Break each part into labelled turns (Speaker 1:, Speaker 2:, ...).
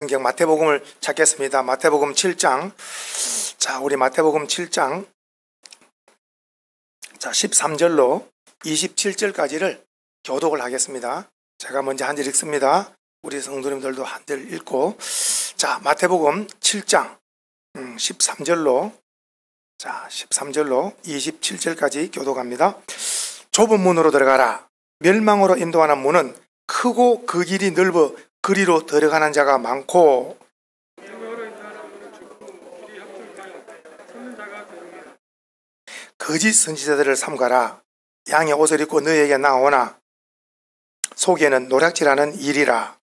Speaker 1: 성경 마태복음을 찾겠습니다. 마태복음 7장. 자, 우리 마태복음 7장. 자, 13절로 27절까지를 교독을 하겠습니다. 제가 먼저 한 절 읽습니다. 우리 성도님들도 한 절 읽고. 자, 마태복음 7장 13절로 27절까지 교독합니다. 좁은 문으로 들어가라. 멸망으로 인도하는 문은 크고 그 길이 넓어 그리로 들어가는 자가 많고 거짓 선지자들을 삼가라. 양의 옷을 입고 너희에게 나오나 속에는 노략질하는 일이라.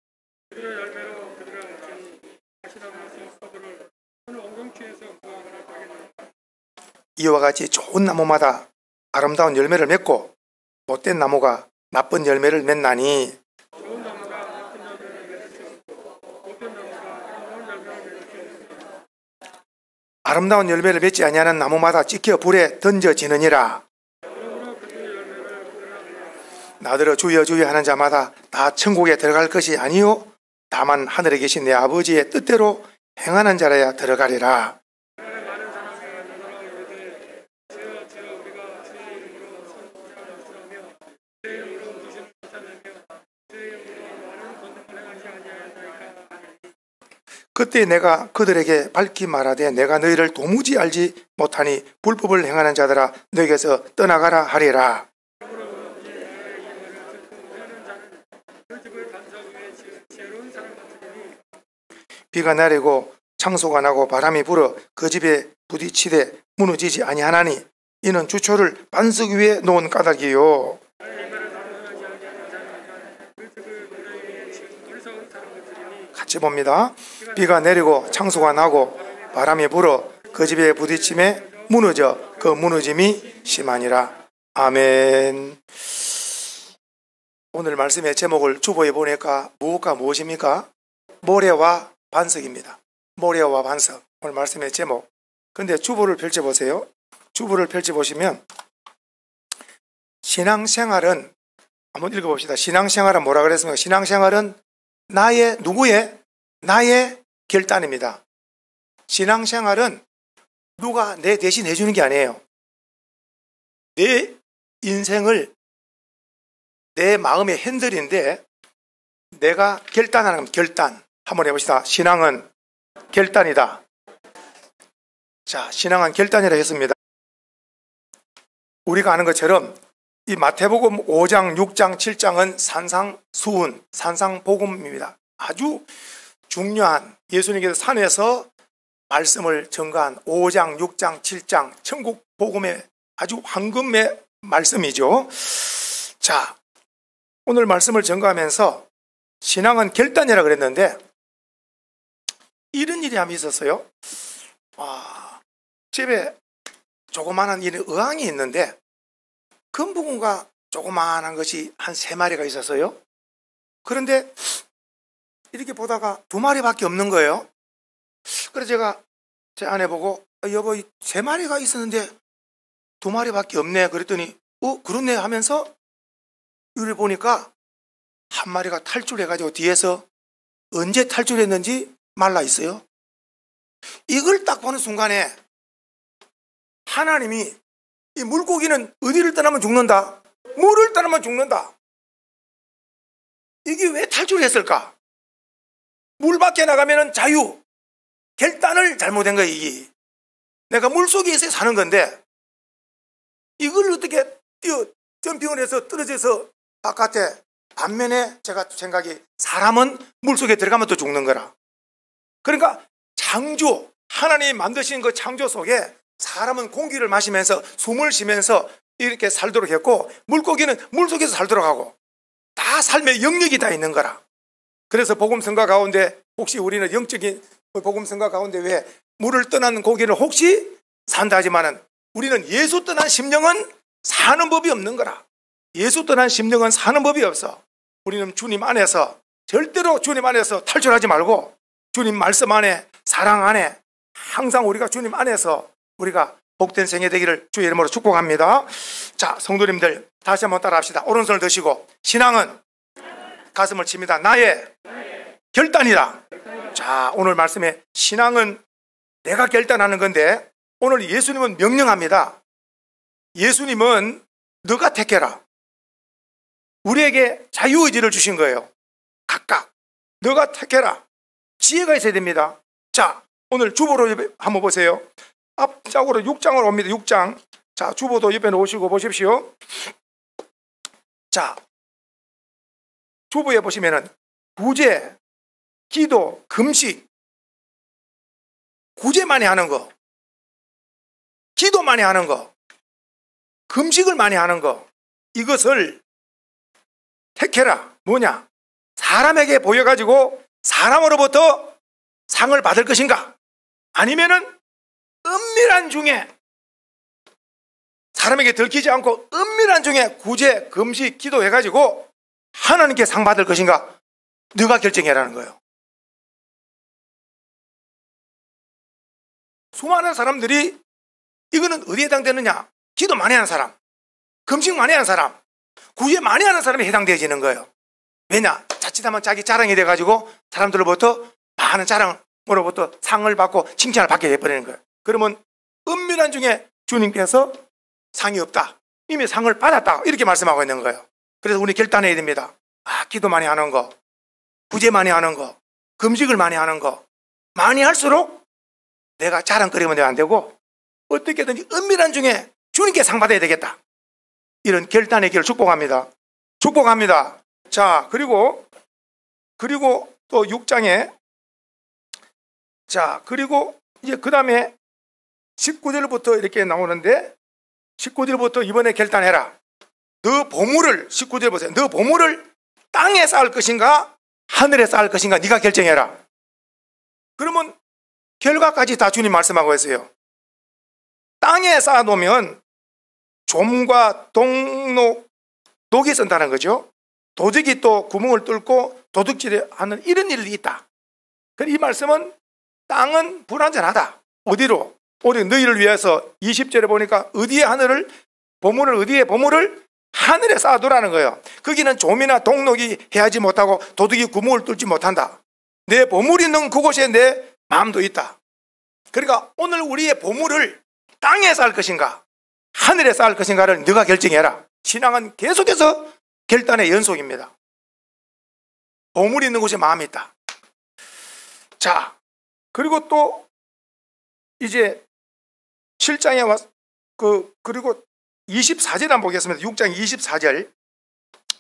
Speaker 1: 이와 같이 좋은 나무마다 아름다운 열매를 맺고 못된 나무가 나쁜 열매를 맺나니 아름다운 열매를 맺지 아니하는 나무마다 찢겨 불에 던져지느니라. 나더러 주여 주여 하는 자마다 다 천국에 들어갈 것이 아니요 다만 하늘에 계신 내 아버지의 뜻대로 행하는 자라야 들어가리라. 그때 내가 그들에게 밝히 말하되 내가 너희를 도무지 알지 못하니 불법을 행하는 자들아 너희에게서 떠나가라 하리라. 비가 내리고 창소가 나고 바람이 불어 그 집에 부딪히되 무너지지 아니하나니 이는 주초를 반석 위에 놓은 까닭이요. 같이 봅니다. 비가 내리고 창소가 나고 바람이 불어 그 집에 부딪힘에 무너져 그 무너짐이 심하니라. 아멘. 오늘 말씀의 제목을 주보에 보니까 무엇과 무엇입니까? 모래와 반석입니다. 모래와 반석. 오늘 말씀의 제목. 근데 주보를 펼쳐보세요. 주보를 펼쳐보시면 신앙생활은 한번 읽어봅시다. 신앙생활은 뭐라 그랬습니까? 신앙생활은 누구의 결단입니다. 신앙생활은 누가 내 대신 해주는 게 아니에요. 내 인생을 내 마음의 핸들인데 내가 결단하는 겁니다. 결단. 한번 해봅시다. 신앙은 결단이다. 자, 신앙은 결단이라 했습니다. 우리가 아는 것처럼 이 마태복음 5장, 6장, 7장은 산상수훈, 산상복음입니다. 아주 중요한 예수님께서 산에서 말씀을 전가한 5장, 6장, 7장 천국 복음의 아주 황금의 말씀이죠. 자, 오늘 말씀을 전가하면서 신앙은 결단이라 그랬는데 이런 일이 한번 있었어요. 집에 조그마한 의왕이 있는데 금붕어가 조그마한 것이 한 3마리가 있었어요. 그런데 이렇게 보다가 2마리밖에 없는 거예요. 그래서 제가 제 아내 보고 여보 3마리가 있었는데 2마리밖에 없네. 그랬더니 그렇네 하면서 이를 보니까 1마리가 탈출해가지고 뒤에서 언제 탈출했는지 말라 있어요. 이걸 딱 보는 순간에 하나님이 이 물고기는 어디를 떠나면 죽는다? 물을 떠나면 죽는다. 이게 왜 탈출했을까? 물 밖에 나가면 자유. 결단을 잘못한 거야, 이게. 내가 물속에서 사는 건데 이걸 어떻게 점핑을 해서 떨어져서 바깥에 반면에 제가 생각이 사람은 물속에 들어가면 또 죽는 거라. 그러니까 창조, 하나님이 만드신 그 창조 속에 사람은 공기를 마시면서 숨을 쉬면서 이렇게 살도록 했고 물고기는 물속에서 살도록 하고 다 삶의 영역이 다 있는 거라. 그래서 복음성가 가운데 혹시 우리는 영적인 복음성가 가운데 왜 물을 떠난 고기는 혹시 산다 하지만은 우리는 예수 떠난 심령은 사는 법이 없는 거라. 예수 떠난 심령은 사는 법이 없어. 우리는 주님 안에서 절대로 주님 안에서 탈출하지 말고 주님 말씀 안에 사랑 안에 항상 우리가 주님 안에서 우리가 복된 생애 되기를 주의 이름으로 축복합니다. 자, 성도님들 다시 한번 따라합시다. 오른손을 드시고 신앙은 가슴을 칩니다. 나의 결단이다. 자, 자, 오늘 말씀에 신앙은 내가 결단하는 건데 오늘 예수님은 명령합니다. 예수님은 너가 택해라. 우리에게 자유의지를 주신 거예요. 각각 너가 택해라. 지혜가 있어야 됩니다. 자, 오늘 주보로 한번 보세요. 앞장으로 6장으로 옵니다. 6장. 자, 주보도 옆에 놓으시고 보십시오. 자, 주보에 보시면은 구제, 기도, 금식, 구제 많이 하는 거, 기도 많이 하는 거, 금식을 많이 하는 거, 이것을 택해라. 뭐냐? 사람에게 보여가지고 사람으로부터 상을 받을 것인가? 아니면은 은밀한 중에 사람에게 들키지 않고 은밀한 중에 구제, 금식, 기도해가지고 하나님께 상 받을 것인가? 너가 결정해라는 거예요. 수많은 사람들이 이거는 어디에 해당되느냐? 기도 많이 하는 사람, 금식 많이 하는 사람, 구제 많이 하는 사람이 해당되어지는 거예요. 왜냐? 자칫하면 자기 자랑이 돼가지고 사람들로부터 많은 자랑으로부터 상을 받고 칭찬을 받게 돼버리는 거예요. 그러면 은밀한 중에 주님께서 상이 없다, 이미 상을 받았다, 이렇게 말씀하고 있는 거예요. 그래서 우리 결단해야 됩니다. 기도 많이 하는 거, 구제 많이 하는 거, 금식을 많이 하는 거, 많이 할수록 내가 자랑거리면 안 되고 어떻게든지 은밀한 중에 주님께 상 받아야 되겠다, 이런 결단의 길을 축복합니다. 축복합니다. 자, 그리고 또 6장에, 자, 그리고 이제 그 다음에 19절부터 이렇게 나오는데, 19절부터 이번에 결단해라. 너 보물을, 19절 보세요. 너 보물을 땅에 쌓을 것인가 하늘에 쌓을 것인가 네가 결정해라. 그러면 결과까지 다 주님 말씀하고 있어요. 땅에 쌓아놓으면 좀과 독이 쓴다는 거죠. 도둑이 또 구멍을 뚫고 도둑질하는 이런 일이 있다. 이 말씀은 땅은 불안전하다. 어디로? 오직 너희를 위해서 20절에 보니까 어디에 보물을 하늘에 쌓아두라는 거예요. 거기는 좀이나 동록이 해하지 못하고 도둑이 구멍을 뚫지 못한다. 내 보물이 있는 그곳에 내 마음도 있다. 그러니까 오늘 우리의 보물을 땅에 쌓을 것인가 하늘에 쌓을 것인가를 네가 결정해라. 신앙은 계속해서 결단의 연속입니다. 보물이 있는 곳에 마음이 있다. 자, 그리고 또 이제 7장에 와서 그리고 24절 한번 보겠습니다. 6장 24절.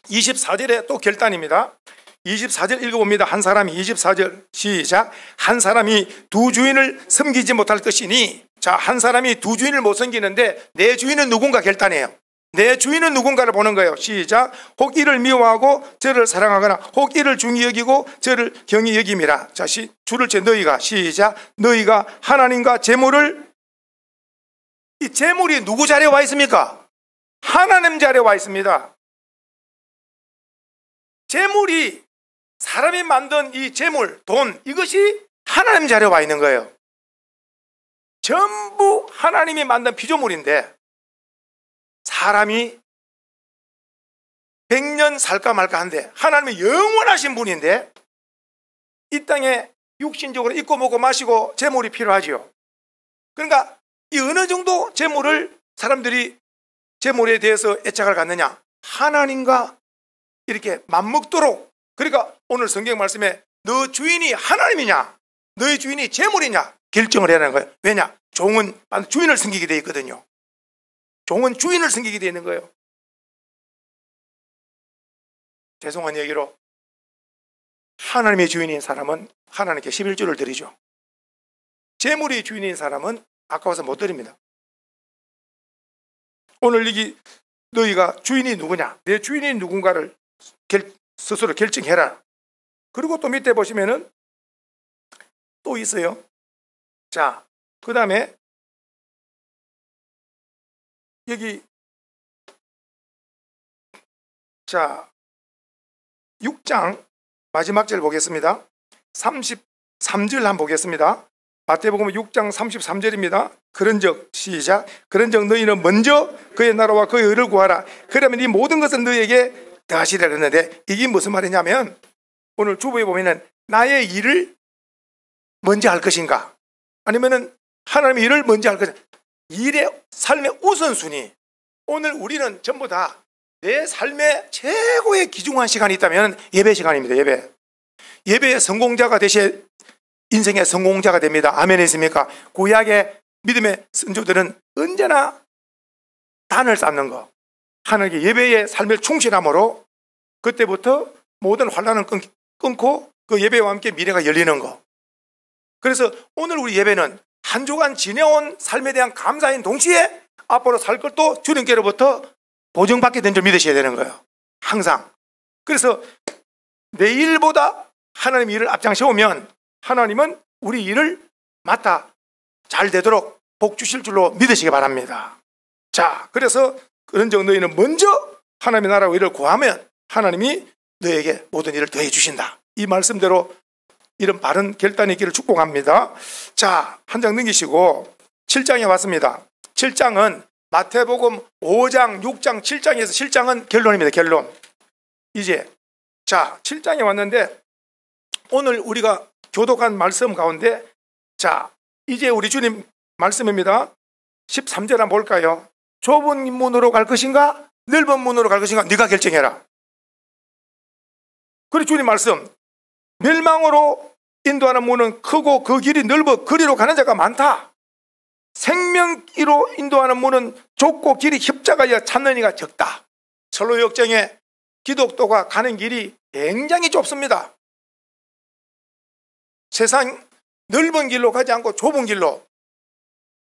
Speaker 1: 24절에 또 결단입니다. 24절 읽어봅니다. 한 사람이 24절 시작. 한 사람이 두 주인을 섬기지 못할 것이니, 자, 한 사람이 두 주인을 못 섬기는데 내 주인은 누군가 결단해요. 내 주인은 누군가를 보는 거예요. 시작. 혹 이를 미워하고 저를 사랑하거나 혹 이를 중히 여기고 저를 경히 여김이라. 자, 줄을 쳐 너희가, 시작. 너희가 하나님과 재물을, 이 재물이 누구 자리에 와 있습니까? 하나님 자리에 와 있습니다. 재물이, 사람이 만든 이 재물, 돈, 이것이 하나님 자리에 와 있는 거예요. 전부 하나님이 만든 피조물인데 사람이 100년 살까 말까 한데 하나님이 영원하신 분인데 이 땅에 육신적으로 입고 먹고 마시고 재물이 필요하지요. 그러니까 이 어느 정도 재물을 사람들이 재물에 대해서 애착을 갖느냐? 하나님과 이렇게 맞먹도록. 그러니까 오늘 성경 말씀에 너 주인이 하나님이냐 너희 주인이 재물이냐 결정을 해야 하는 거예요. 왜냐? 종은 주인을 섬기게 되어 있거든요. 종은 주인을 섬기게 되어 있는 거예요. 죄송한 얘기로 하나님의 주인인 사람은 하나님께 11조를 드리죠. 재물이 주인인 사람은 아까워서 못 드립니다. 오늘 너희가 주인이 누구냐, 내 주인이 누군가를 스스로 결정해라. 그리고 또 밑에 보시면은 또 있어요. 자, 그 다음에 여기, 자, 6장 마지막 절 보겠습니다. 33절 한번 보겠습니다. 마태복음 6장 33절입니다. 그런즉, 시작. 그런즉 너희는 먼저 그의 나라와 그의 의를 구하라. 그러면 이 모든 것은 너희에게 더하시리라 그랬는데, 이게 무슨 말이냐면 오늘 주보에 보면은 나의 일을 먼저 할 것인가? 아니면은 하나님의 일을 먼저 할 것인가? 일의 삶의 우선순위. 오늘 우리는 전부 다 내 삶의 최고의 귀중한 시간이 있다면 예배 시간입니다. 예배의 성공자가 되셔야 인생의 성공자가 됩니다. 아멘 했습니까? 구약의 믿음의 선조들은 언제나 단을 쌓는 거, 하나님께 예배의 삶을 충실함으로 그때부터 모든 환난은 끊고 그 예배와 함께 미래가 열리는 거. 그래서 오늘 우리 예배는 한 주간 지내온 삶에 대한 감사인 동시에 앞으로 살 것도 주님께로부터 보증받게 된 줄 믿으셔야 되는 거예요. 항상. 그래서 내일보다 하나님 일을 앞장세우면 하나님은 우리 일을 맡아 잘 되도록 복 주실 줄로 믿으시기 바랍니다. 자, 그래서 그런 적 너희는 먼저 하나님의 나라와 일을 구하면 하나님이 너에게 모든 일을 더해 주신다. 이 말씀대로 이런 바른 결단이 있기를 축복합니다. 자, 한 장 넘기시고 7장에 왔습니다. 7장은 마태복음 5장, 6장, 7장에서 7장은 결론입니다. 결론. 이제 자, 7장에 왔는데 오늘 우리가 교독한 말씀 가운데 자, 이제 우리 주님 말씀입니다. 13절 한번 볼까요? 좁은 문으로 갈 것인가? 넓은 문으로 갈 것인가? 네가 결정해라. 그리고 주님 말씀, 멸망으로 인도하는 문은 크고 그 길이 넓어 그리로 가는 자가 많다. 생명기로 인도하는 문은 좁고 길이 협착하여 찾는 이가 적다. 철로 역정에 기독교가 가는 길이 굉장히 좁습니다. 세상 넓은 길로 가지 않고 좁은 길로,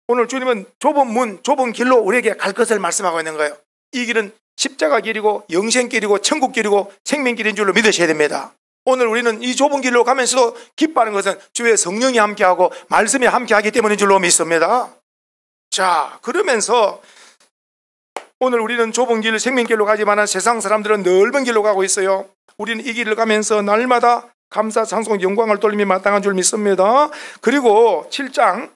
Speaker 1: 오늘 주님은 좁은 문, 좁은 길로 우리에게 갈 것을 말씀하고 있는 거예요. 이 길은 십자가 길이고 영생길이고 천국길이고 생명길인 줄로 믿으셔야 됩니다. 오늘 우리는 이 좁은 길로 가면서도 기뻐하는 것은 주의 성령이 함께하고 말씀이 함께하기 때문인 줄로 믿습니다. 자, 그러면서 오늘 우리는 좁은 길, 생명길로 가지만 세상 사람들은 넓은 길로 가고 있어요. 우리는 이 길을 가면서 날마다 감사, 찬송, 영광을 돌림이 마땅한 줄 믿습니다. 그리고 7장,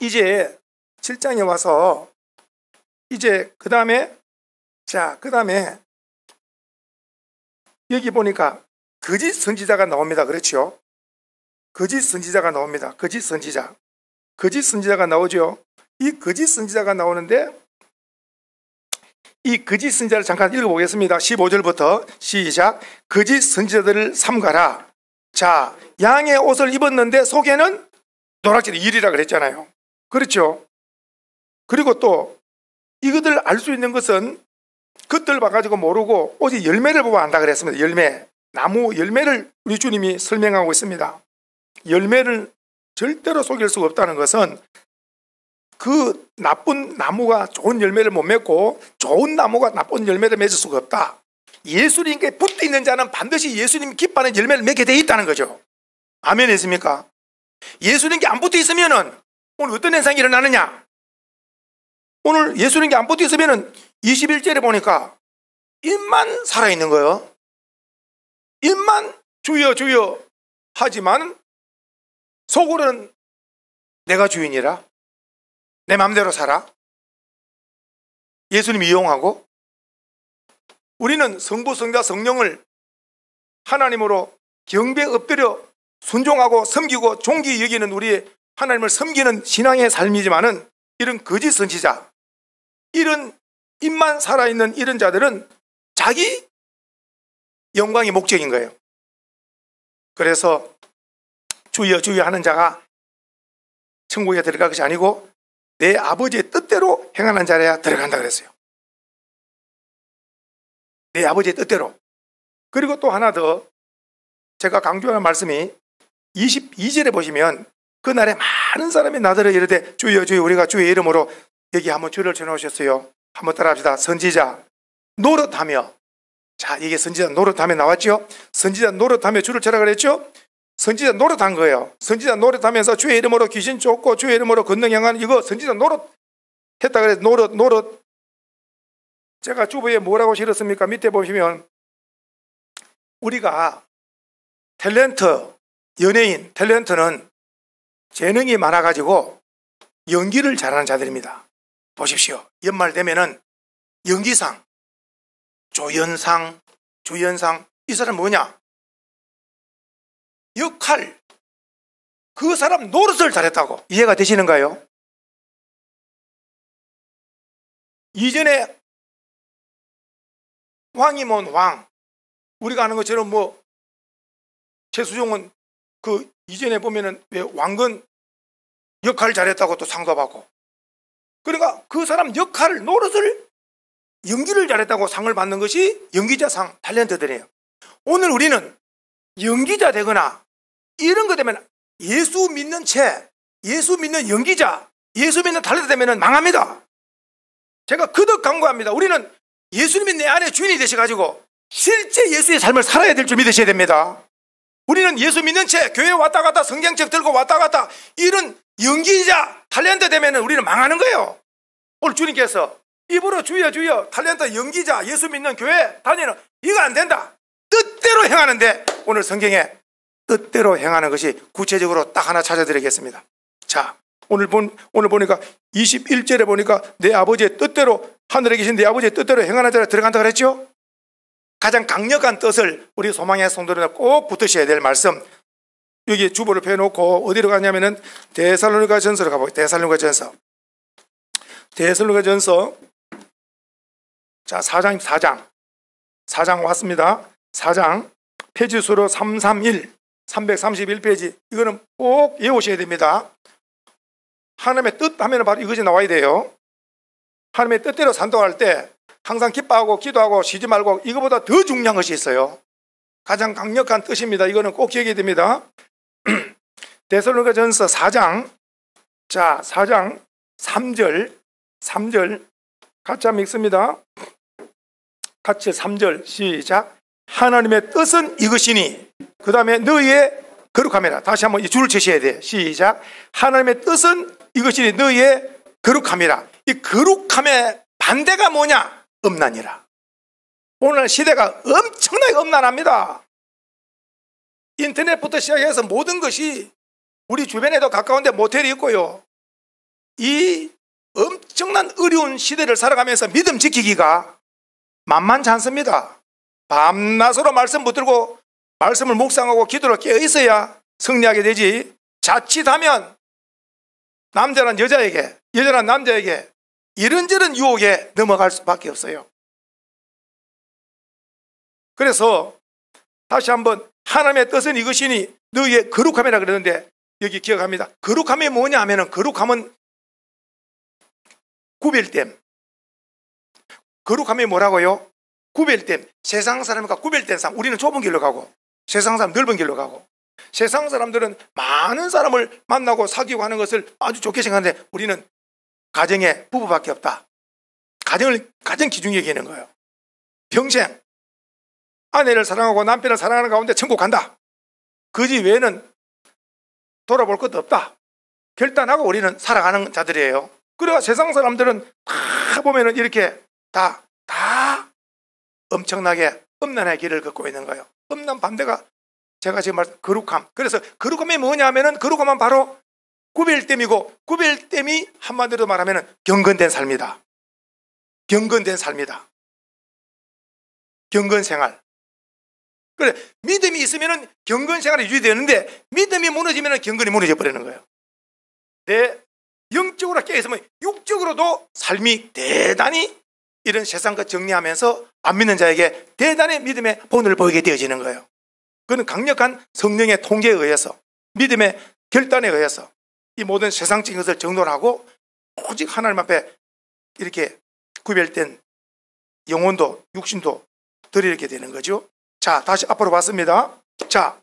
Speaker 1: 이제 7장에 와서 이제 그 다음에 여기 보니까 거짓 선지자가 나옵니다. 그렇죠? 거짓 선지자가 나옵니다. 거짓 선지자가 나오죠. 이 거짓 선지자가 나오는데 이 거짓 선지자를 잠깐 읽어보겠습니다. 15절부터 시작. 거짓 선지자들을 삼가라. 자, 양의 옷을 입었는데 속에는 노략질이 일이라 그랬잖아요. 그렇죠? 그리고 또 이것들 알 수 있는 것은 겉을 봐가지고 모르고 오직 열매를 보고 안다 그랬습니다. 열매, 나무 열매를 우리 주님이 설명하고 있습니다. 열매를 절대로 속일 수가 없다는 것은 그 나쁜 나무가 좋은 열매를 못 맺고 좋은 나무가 나쁜 열매를 맺을 수가 없다. 예수님께 붙어 있는 자는 반드시 예수님 기뻐하는 열매를 맺게 되어 있다는 거죠. 아멘 했습니까? 예수님께 안 붙어 있으면은 오늘 어떤 현상이 일어나느냐? 오늘 예수님께 안 붙어 있으면은 21절에 보니까 입만 살아있는 거예요. 입만 주여 주여 하지만 속으로는 내가 주인이라 내 마음대로 살아. 예수님 이용하고 우리는 성부, 성자, 성령을 하나님으로 경배 엎드려 순종하고 섬기고 존귀 여기는 우리의 하나님을 섬기는 신앙의 삶이지만은 이런 거짓 선지자, 이런 입만 살아있는 이런 자들은 자기 영광이 목적인 거예요. 그래서 주여 주여 하는 자가 천국에 들어갈 것이 아니고 내 아버지의 뜻대로 행하는 자라야 들어간다 그랬어요. 내 아버지의 뜻대로. 그리고 또 하나 더 제가 강조하는 말씀이 22절에 보시면 그날에 많은 사람이 나더러 이르되 주여 주여 우리가 주의 이름으로 여기 한번 줄을 쳐놓으셨어요. 한번 따라합시다. 선지자 노릇하며. 자, 이게 선지자 노릇하며 나왔죠. 선지자 노릇하며 줄을 쳐라 그랬죠. 선지자 노릇한 거예요. 선지자 노릇하면서 주의 이름으로 귀신 쫓고 주의 이름으로 권능 행하는 이거 선지자 노릇했다 그래서 노릇. 제가 주부에 뭐라고 실었습니까? 밑에 보시면 우리가 탤런트, 연예인 탤런트는 재능이 많아가지고 연기를 잘하는 자들입니다. 보십시오. 연말 되면은 연기상, 조연상, 주연상. 이 사람 뭐냐? 역할, 그 사람 노릇을 잘했다고. 이해가 되시는가요? 이전에 왕이면 왕, 우리가 아는 것처럼 뭐 최수종은 그 이전에 보면은 왜 왕건 역할 잘했다고 또 상도 받고, 그러니까 그 사람 역할을 노릇을 연기를 잘했다고 상을 받는 것이 연기자상 탤런트들이에요. 오늘 우리는 연기자 되거나 이런 거 되면 예수 믿는 채, 예수 믿는 연기자, 예수 믿는 탤런트 되면 망합니다. 제가 거듭 강구합니다. 우리는 예수님이 내 안에 주인이 되셔가지고 실제 예수의 삶을 살아야 될 줄 믿으셔야 됩니다. 우리는 예수 믿는 채 교회 왔다 갔다 성경책 들고 왔다 갔다 이런 연기자 탤런트 되면 우리는 망하는 거예요. 오늘 주님께서 입으로 주여 주여 탤런트 연기자 예수 믿는 교회 다니는 이거 안 된다. 뜻대로 행하는데 오늘 성경에 뜻대로 행하는 것이 구체적으로 딱 하나 찾아드리겠습니다. 자, 오늘 보니까 21절에 보니까 내 아버지의 뜻대로, 하늘에 계신 내 아버지의 뜻대로 행하는 자라 들어간다 그랬죠? 가장 강력한 뜻을 우리 소망의 성도들은 꼭 붙으셔야 될 말씀, 여기 주보를 펴놓고 어디로 가냐면은 데살로니가 전서로 가보겠습니다. 데살로니가 전서 자 4장 왔습니다. 4장 페이지수로 331페이지, 이거는 꼭 외우셔야 됩니다. 하나님의 뜻 하면 바로 이것이 나와야 돼요. 하나님의 뜻대로 산동할 때 항상 기뻐하고 기도하고 쉬지 말고, 이거보다 더 중요한 것이 있어요. 가장 강력한 뜻입니다. 이거는 꼭 기억해야 됩니다. 데살로니가 전서 4장, 자 4장 3절 같이 한번 읽습니다. 같이 3절 시작. 하나님의 뜻은 이것이니, 그 다음에 너희의 거룩함이라. 다시 한번 이 줄을 치셔야 돼. 시작. 하나님의 뜻은 이것이니 너희의 거룩함이라. 이 거룩함의 반대가 뭐냐? 음란이라. 오늘 시대가 엄청나게 음란합니다. 인터넷부터 시작해서 모든 것이 우리 주변에도 가까운데 모텔이 있고요. 이 엄청난 어려운 시대를 살아가면서 믿음 지키기가 만만치 않습니다. 밤낮으로 말씀 붙들고 말씀을 묵상하고 기도를 깨어 있어야 승리하게 되지, 자칫하면 남자는 여자에게, 여자는 남자에게 이런저런 유혹에 넘어갈 수밖에 없어요. 그래서 다시 한번 하나님의 뜻은 이것이니 너희의 거룩함이라 그러는데, 여기 기억합니다. 거룩함이 뭐냐 하면은, 거룩함은 구별됨. 거룩함이 뭐라고요? 구별됨. 세상 사람과 구별된 사람. 우리는 좁은 길로 가고 세상 사람 넓은 길로 가고, 세상 사람들은 많은 사람을 만나고 사귀고 하는 것을 아주 좋게 생각하는데 우리는 가정에 부부밖에 없다. 가정 기준이 여기는 거예요. 평생 아내를 사랑하고 남편을 사랑하는 가운데 천국 간다. 그지 외에는 돌아볼 것도 없다. 결단하고 우리는 살아가는 자들이에요. 그래야 세상 사람들은 다 보면은 이렇게 다 엄청나게 음란의 길을 걷고 있는 거예요. 음란 반대가 제가 지금 말씀 거룩함. 그래서 거룩함이 뭐냐 하면은, 거룩함은 바로 구별됨이고, 구별됨이 한마디로 말하면은 경건된 삶이다. 경건된 삶이다. 경건생활. 그래, 믿음이 있으면은 경건생활이 유지되는데, 믿음이 무너지면은 경건이 무너져 버리는 거예요. 내 영적으로 깨어있으면 육적으로도 삶이 대단히 이런 세상과 정리하면서 안 믿는 자에게 대단히 믿음의 본을 보이게 되어지는 거예요. 그건 강력한 성령의 통계에 의해서, 믿음의 결단에 의해서 이 모든 세상적인 것을 정돈하고 오직 하나님 앞에 이렇게 구별된 영혼도 육신도 드리게 되는 거죠. 자, 다시 앞으로 봤습니다. 자,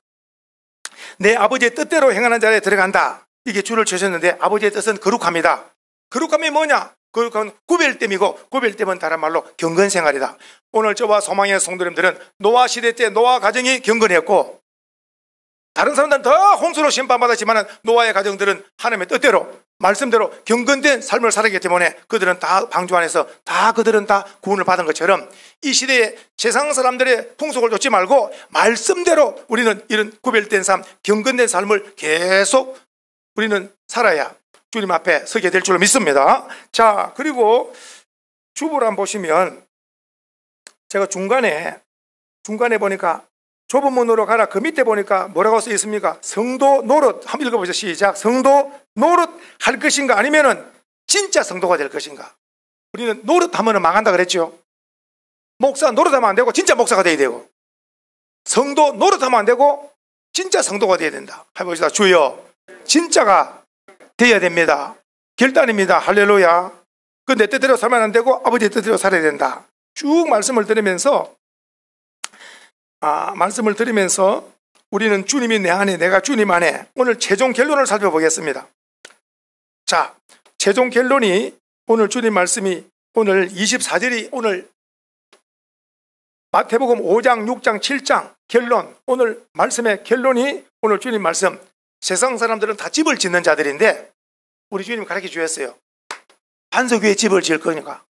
Speaker 1: 내 아버지의 뜻대로 행하는 자리에 들어간다. 이게 줄을 쳐셨는데, 아버지의 뜻은 거룩함이다. 거룩함이 뭐냐? 거룩함은 구별됨이고, 구별됨은 다른 말로 경건생활이다. 오늘 저와 소망의 성도님들은 노아 시대 때 노아 가정이 경건했고, 다른 사람들은 더 홍수로 심판받았지만 노아의 가정들은 하나님의 뜻대로 말씀대로 경건된 삶을 살았기 때문에 그들은 다 방주 안에서 그들은 다 구원을 받은 것처럼, 이 시대에 세상 사람들의 풍속을 좇지 말고 말씀대로 우리는 이런 구별된 삶, 경건된 삶을 계속 우리는 살아야 주님 앞에 서게 될 줄로 믿습니다. 자, 그리고 주보를 한번 보시면, 제가 중간에 보니까 좁은 문으로 가라. 그 밑에 보니까 뭐라고 써 있습니까? 성도 노릇. 한번 읽어보죠. 시작. 성도 노릇 할 것인가 아니면은 진짜 성도가 될 것인가? 우리는 노릇하면 망한다 그랬죠. 목사 노릇하면 안 되고 진짜 목사가 돼야 되고, 성도 노릇하면 안 되고 진짜 성도가 돼야 된다. 해봅시다. 주여, 진짜가 돼야 됩니다. 결단입니다. 할렐루야. 그 내 뜻대로 살면 안 되고 아버지의 뜻대로 살아야 된다. 쭉 말씀을 들으면서 우리는 주님이 내 안에, 내가 주님 안에, 오늘 최종 결론을 살펴보겠습니다. 자, 최종 결론이 오늘 주님 말씀이 오늘 24절이 오늘 마태복음 5장, 6장, 7장 결론, 오늘 말씀의 결론이 오늘 주님 말씀, 세상 사람들은 다 집을 짓는 자들인데 우리 주님 가르쳐 주셨어요. 반석 위에 집을 지을 거니까,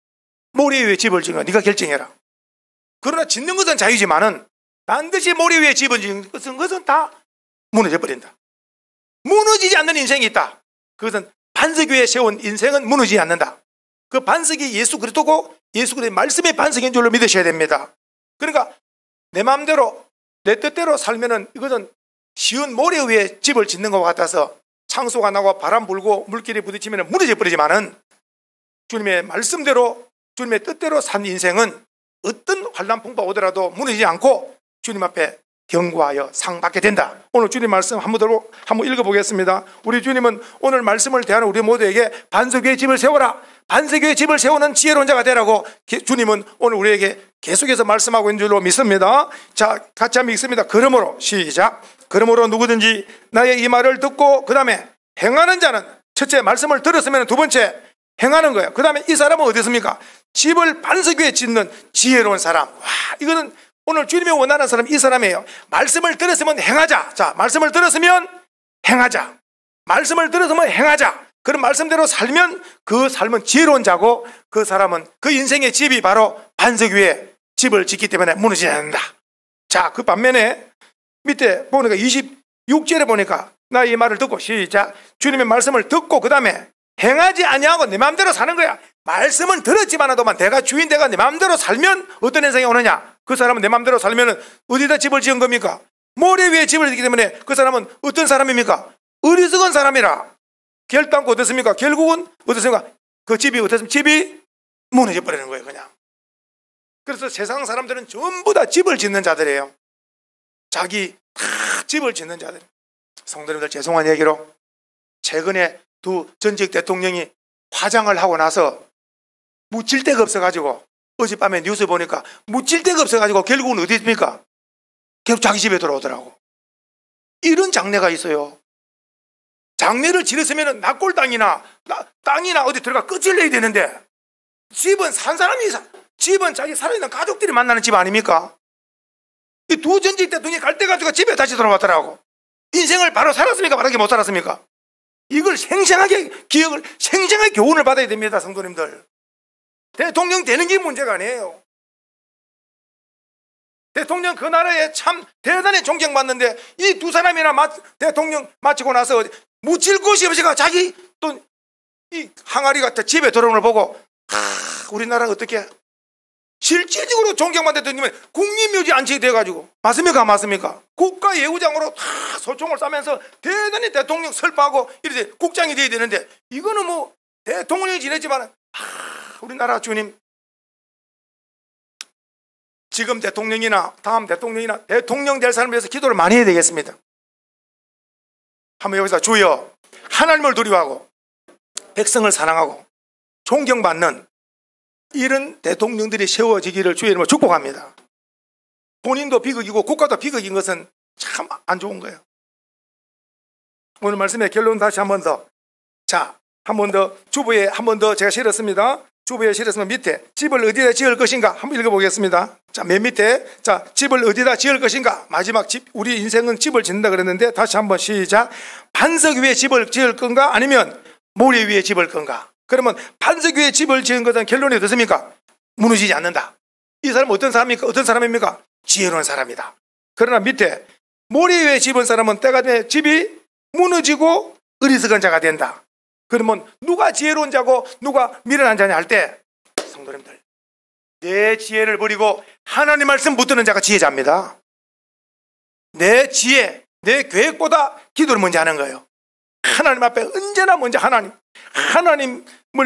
Speaker 1: 모래 위에 집을 지을 거니까 네가 결정해라. 그러나 짓는 것은 자유지만은 반드시 모래 위에 집을 지은 것은 다 무너져 버린다. 무너지지 않는 인생이 있다. 그것은 반석 위에 세운 인생은 무너지지 않는다. 그 반석이 예수 그리스도고 예수 그리스도의 말씀의 반석인 줄로 믿으셔야 됩니다. 그러니까 내 마음대로 내 뜻대로 살면은 이것은 쉬운 모래 위에 집을 짓는 것 같아서 창소가 나고 바람 불고 물길이 부딪히면 무너져 버리지만은 주님의 말씀대로 주님의 뜻대로 산 인생은 어떤 환난 풍파 오더라도 무너지지 않고 주님 앞에 경고하여 상 받게 된다. 오늘 주님 말씀 한번 읽어보겠습니다. 우리 주님은 오늘 말씀을 대하는 우리 모두에게 반석 위에 집을 세워라, 반석 위에 집을 세우는 지혜로운 자가 되라고 주님은 오늘 우리에게 계속해서 말씀하고 있는 줄로 믿습니다. 자, 같이 한번 읽습니다. 그러므로, 시작. 그러므로 누구든지 나의 이 말을 듣고 그 다음에 행하는 자는, 첫째 말씀을 들었으면 두 번째 행하는 거예요. 그 다음에 이 사람은 어디습니까? 집을 반석 위에 짓는 지혜로운 사람. 와, 이거는 오늘 주님이 원하는 사람, 이 사람이에요. 말씀을 들었으면 행하자. 자, 말씀을 들었으면 행하자. 말씀을 들었으면 행하자. 그런 말씀대로 살면 그 삶은 지혜로운 자고, 그 사람은 그 인생의 집이 바로 반석 위에 집을 짓기 때문에 무너지지 않는다. 자, 그 반면에 밑에 보니까 26절에 보니까 나 이 말을 듣고, 시작. 주님의 말씀을 듣고 그 다음에 행하지 아니하고 내 마음대로 사는 거야. 말씀은 들었지만도만 내가 주인, 내가 내 마음대로 살면 어떤 인생이 오느냐? 그 사람은 내 마음대로 살면 어디다 집을 지은 겁니까? 모래 위에 집을 짓기 때문에 그 사람은 어떤 사람입니까? 어리석은 사람이라. 결단코 어떻습니까? 결국은 어떻습니까? 그 집이 어떻습니까? 집이 무너져 버리는 거예요, 그냥. 그래서 세상 사람들은 전부 다 집을 짓는 자들이에요. 자기 다 집을 짓는 자들. 성도님들, 죄송한 얘기로 최근에 두 전직 대통령이 화장을 하고 나서 묻힐 데가 없어가지고, 어젯밤에 뉴스 보니까 묻힐 데가 없어가지고 결국은 어디 있습니까? 결국 자기 집에 돌아오더라고. 이런 장례가 있어요. 장례를 치렀으면 납골 땅이나 어디 들어가 끝을 내야 되는데, 집은 산 사람이, 집은 자기 살아있는 가족들이 만나는 집 아닙니까? 이 두 전직 대통령이 갈 때 가지고 집에 다시 돌아왔더라고. 인생을 바로 살았습니까? 바르게 못 살았습니까? 이걸 생생하게 교훈을 받아야 됩니다, 성도님들. 대통령 되는 게 문제가 아니에요. 대통령 그 나라에 참 대단히 존경받는데 이 두 사람이나 대통령 마치고 나서 묻힐 곳이 없이가 자기 또 이 항아리 같은 집에 들어오는 걸 보고, 우리나라가 어떻게 실질적으로 존경받는 대통령은 국립묘지 안치게 돼가지고, 맞습니까? 맞습니까? 국가예우장으로 다 소총을 쏴면서 대단히 대통령 설파하고 이렇게 국장이 돼야 되는데, 이거는 뭐 대통령이 지냈지만, 우리나라 주님, 지금 대통령이나 다음 대통령이나 대통령 될 사람을 위해서 기도를 많이 해야 되겠습니다. 한번 여기서 주여, 하나님을 두려워하고 백성을 사랑하고 존경받는 이런 대통령들이 세워지기를 주의 이름으로 축복합니다. 본인도 비극이고 국가도 비극인 것은 참 안 좋은 거예요. 오늘 말씀의 결론 다시 한 번 더. 자, 한 번 더, 주부에 한 번 더 제가 실었습니다. 주부에 실었으면 밑에 집을 어디다 지을 것인가 한번 읽어보겠습니다. 자, 맨 밑에, 자, 집을 어디다 지을 것인가. 마지막 집, 우리 인생은 집을 짓는다 그랬는데 다시 한번 시작. 반석 위에 집을 지을 건가 아니면 모래 위에 집을 건가. 그러면 반석 위에 집을 지은 것은 결론이 어떻습니까? 무너지지 않는다. 이 사람은 어떤 사람입니까? 어떤 사람입니까? 지혜로운 사람이다. 그러나 밑에 모래 위에 집은 사람은 때가 되면 집이 무너지고 어리석은 자가 된다. 그러면 누가 지혜로운 자고 누가 미련한 자냐 할 때, 성도님들, 내 지혜를 버리고 하나님 말씀 붙드는 자가 지혜자입니다. 내 지혜, 내 계획보다 기도를 먼저 하는 거예요. 하나님 앞에 언제나 먼저 하나님을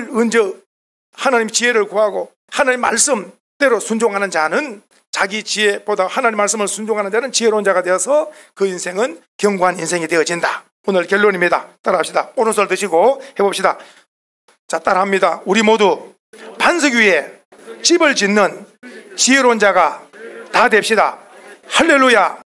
Speaker 1: 먼저 하나님 지혜를 구하고 하나님 말씀대로 순종하는 자는, 자기 지혜보다 하나님 말씀을 순종하는 자는 지혜로운 자가 되어서 그 인생은 견고한 인생이 되어진다. 오늘 결론입니다. 따라합시다. 오른손 드시고 해봅시다. 자, 따라합니다. 우리 모두 반석 위에 집을 짓는 지혜로운 자가 다 됩시다. 할렐루야.